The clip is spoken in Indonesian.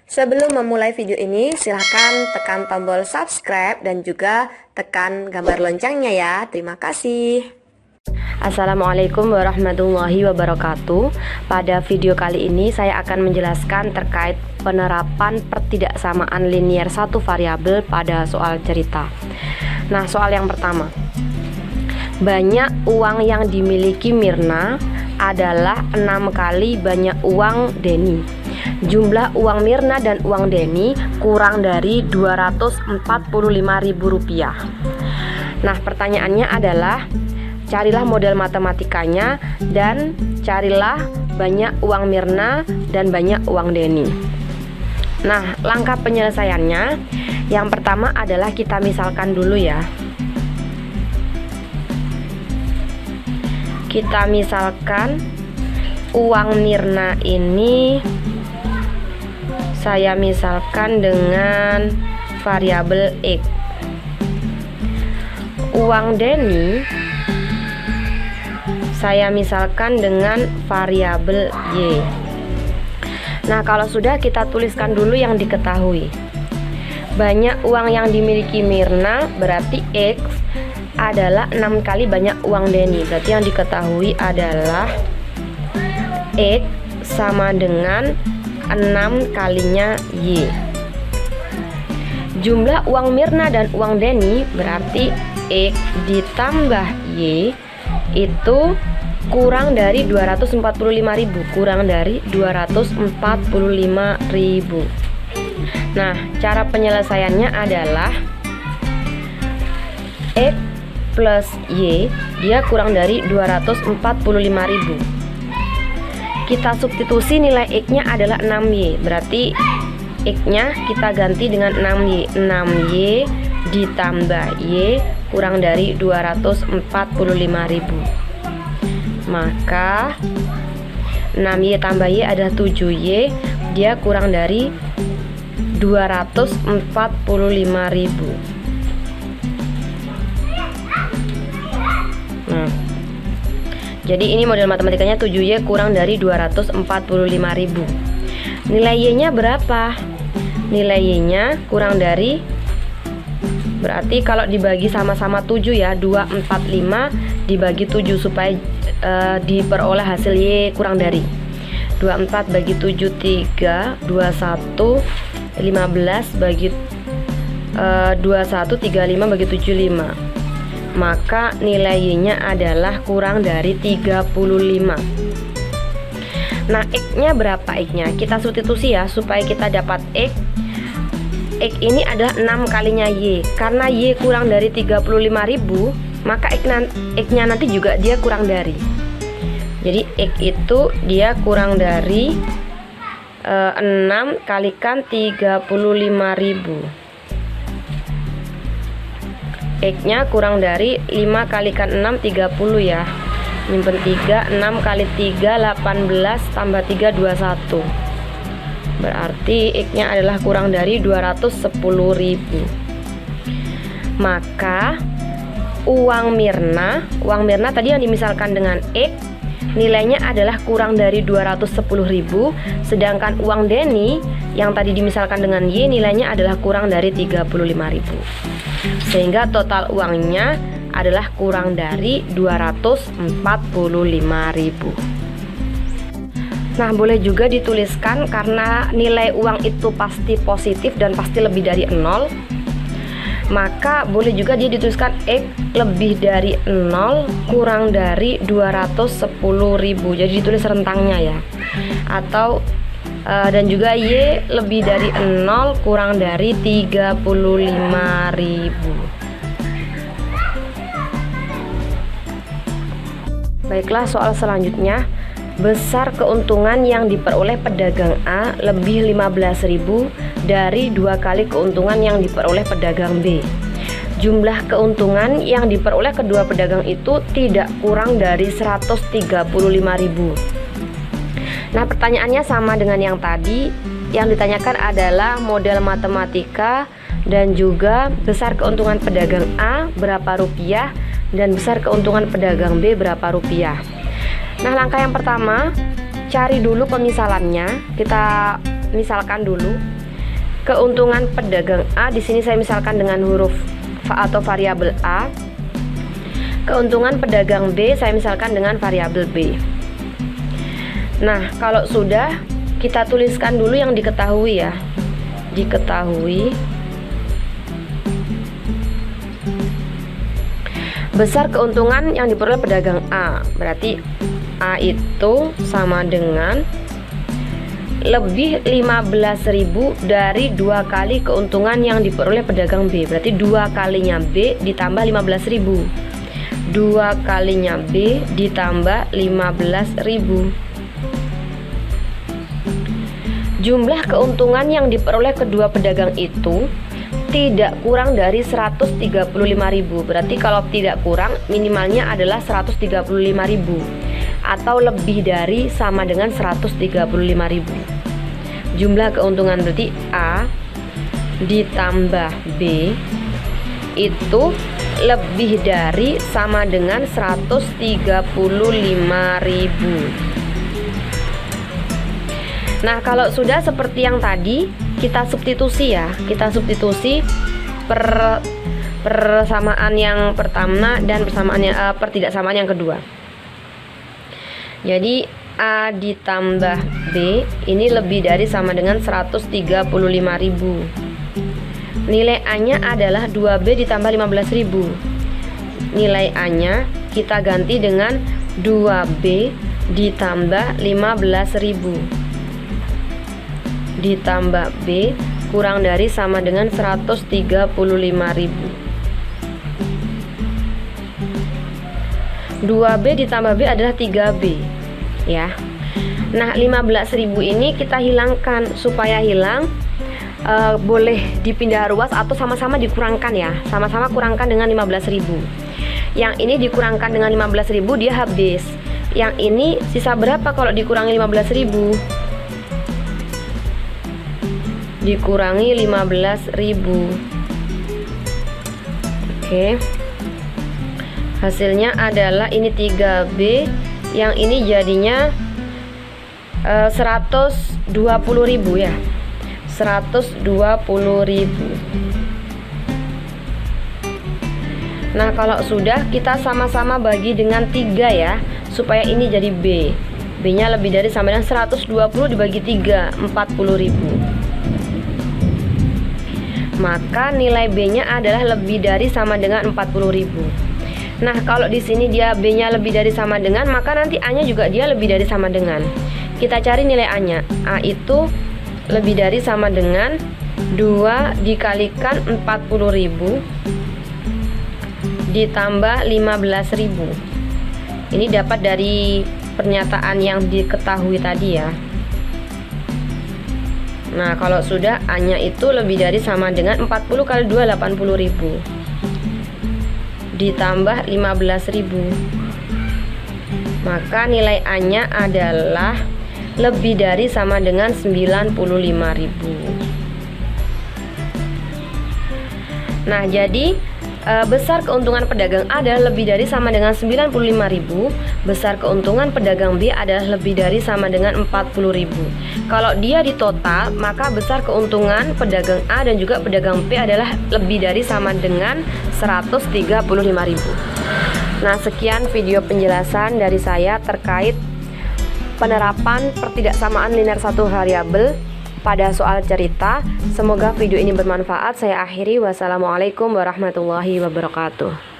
Sebelum memulai video ini, silahkan tekan tombol subscribe dan juga tekan gambar loncengnya ya. Terima kasih. Assalamualaikum warahmatullahi wabarakatuh. Pada video kali ini saya akan menjelaskan terkait penerapan pertidaksamaan linier satu variabel pada soal cerita. Nah, soal yang pertama. Banyak uang yang dimiliki Mirna adalah 6 kali banyak uang Denny. Jumlah uang Mirna dan uang Denny kurang dari Rp245.000. Nah, pertanyaannya adalah carilah model matematikanya dan carilah banyak uang Mirna dan banyak uang Denny. Nah, langkah penyelesaiannya yang pertama adalah kita misalkan dulu ya. Kita misalkan uang Mirna ini saya misalkan dengan variabel X. Uang Denny saya misalkan dengan variabel Y. Nah, kalau sudah kita tuliskan dulu yang diketahui. Banyak uang yang dimiliki Mirna berarti X adalah 6 kali banyak uang Denny. Berarti yang diketahui adalah X sama dengan 6 kalinya Y. Jumlah uang Mirna dan uang Denny berarti X ditambah Y itu kurang dari 245.000, kurang dari 245.000. Nah, cara penyelesaiannya adalah X plus Y dia kurang dari 245.000. Kita substitusi nilai X-nya adalah 6Y. Berarti X-nya kita ganti dengan 6Y. 6Y ditambah Y kurang dari 245.000. Maka 6Y tambah Y adalah 7Y. Dia kurang dari 245.000. Nah, jadi ini model matematikanya 7Y kurang dari 245.000. Nilai Y-nya berapa? Nilai Y-nya kurang dari, berarti kalau dibagi sama-sama 7 ya, 245 dibagi 7 supaya diperoleh hasil Y kurang dari 24 bagi 7 3, 21 15 bagi 21 35 bagi 75. Maka nilai Y-nya adalah kurang dari 35. Nah, X-nya berapa X-nya? Kita substitusi ya supaya kita dapat X. X ini adalah 6 kalinya Y. Karena Y kurang dari 35.000, maka X-nya nanti juga dia kurang dari. Jadi X itu dia kurang dari 6 kalikan 35.000. X-nya kurang dari 5 kalikan 6 30 ya. Nyimpen 3, 6 kali 3 18 tambah 3 21. Berarti X-nya adalah kurang dari 210.000. Maka uang Mirna tadi yang dimisalkan dengan X nilainya adalah kurang dari 210.000, sedangkan uang Denny yang tadi dimisalkan dengan Y nilainya adalah kurang dari 35.000. Sehingga total uangnya adalah kurang dari 245.000. Nah, boleh juga dituliskan karena nilai uang itu pasti positif dan pasti lebih dari 0. Maka boleh juga dia dituliskan X lebih dari 0 kurang dari 210.000. Jadi ditulis rentangnya ya. Atau dan juga Y lebih dari 0 kurang dari 35.000. Baiklah, soal selanjutnya. Besar keuntungan yang diperoleh pedagang A lebih 15.000 dari 2 kali keuntungan yang diperoleh pedagang B. Jumlah keuntungan yang diperoleh kedua pedagang itu tidak kurang dari 135.000. Nah, pertanyaannya sama dengan yang tadi. Yang ditanyakan adalah model matematika dan juga besar keuntungan pedagang A berapa rupiah dan besar keuntungan pedagang B berapa rupiah. Nah, langkah yang pertama, cari dulu pemisalannya. Kita misalkan dulu keuntungan pedagang A, di sini saya misalkan dengan huruf atau variabel A. Keuntungan pedagang B saya misalkan dengan variabel B. Nah, kalau sudah, kita tuliskan dulu yang diketahui ya. Diketahui besar keuntungan yang diperoleh pedagang A. Berarti A itu sama dengan lebih 15.000 dari 2 kali keuntungan yang diperoleh pedagang B. Berarti 2 kalinya B ditambah 15.000. 2 kalinya B ditambah 15.000. Jumlah keuntungan yang diperoleh kedua pedagang itu tidak kurang dari 135.000. Berarti kalau tidak kurang, minimalnya adalah 135.000 atau lebih dari sama dengan 135.000. Jumlah keuntungan berarti A ditambah B itu lebih dari sama dengan 135.000. Nah, kalau sudah seperti yang tadi, kita substitusi ya. Kita substitusi persamaan yang pertama dan pertidaksamaan yang kedua. Jadi A ditambah B ini lebih dari sama dengan 135.000. Nilai A-nya adalah 2B ditambah 15.000. Nilai A-nya kita ganti dengan 2B ditambah 15.000 ditambah B kurang dari sama dengan 135.000. 2B ditambah B adalah 3B ya. Nah, 15.000 ini kita hilangkan. Supaya hilang boleh dipindah ruas atau sama-sama dikurangkan ya. Sama-sama kurangkan dengan 15.000. Yang ini dikurangkan dengan 15.000 dia habis. Yang ini sisa berapa kalau dikurangi 15.000? Dikurangi 15.000. Oke. Hasilnya adalah ini 3B, yang ini jadinya 120.000 ya. 120.000. Nah, kalau sudah, kita sama-sama bagi dengan 3 ya, supaya ini jadi B. B-nya lebih dari sama dengan 120 dibagi 3, 40.000. Maka nilai B-nya adalah lebih dari sama dengan 40.000. Nah, kalau di sini dia B-nya lebih dari sama dengan, maka nanti A-nya juga dia lebih dari sama dengan. Kita cari nilai A-nya. A itu lebih dari sama dengan 2 dikalikan 40.000 ditambah 15.000. Ini dapat dari pernyataan yang diketahui tadi ya. Nah, kalau sudah, A-nya itu lebih dari sama dengan 40 kali 2, 80.000 ditambah 15.000. Maka nilai A-nya adalah lebih dari sama dengan 95.000. Nah, jadi besar keuntungan pedagang A adalah lebih dari sama dengan 95.000. Besar keuntungan pedagang B adalah lebih dari sama dengan 40.000. Kalau dia di total, maka besar keuntungan pedagang A dan juga pedagang B adalah lebih dari sama dengan 135.000. Nah, sekian video penjelasan dari saya terkait penerapan pertidaksamaan linear satu variabel pada soal cerita. Semoga video ini bermanfaat. Saya akhiri. Wassalamualaikum warahmatullahi wabarakatuh.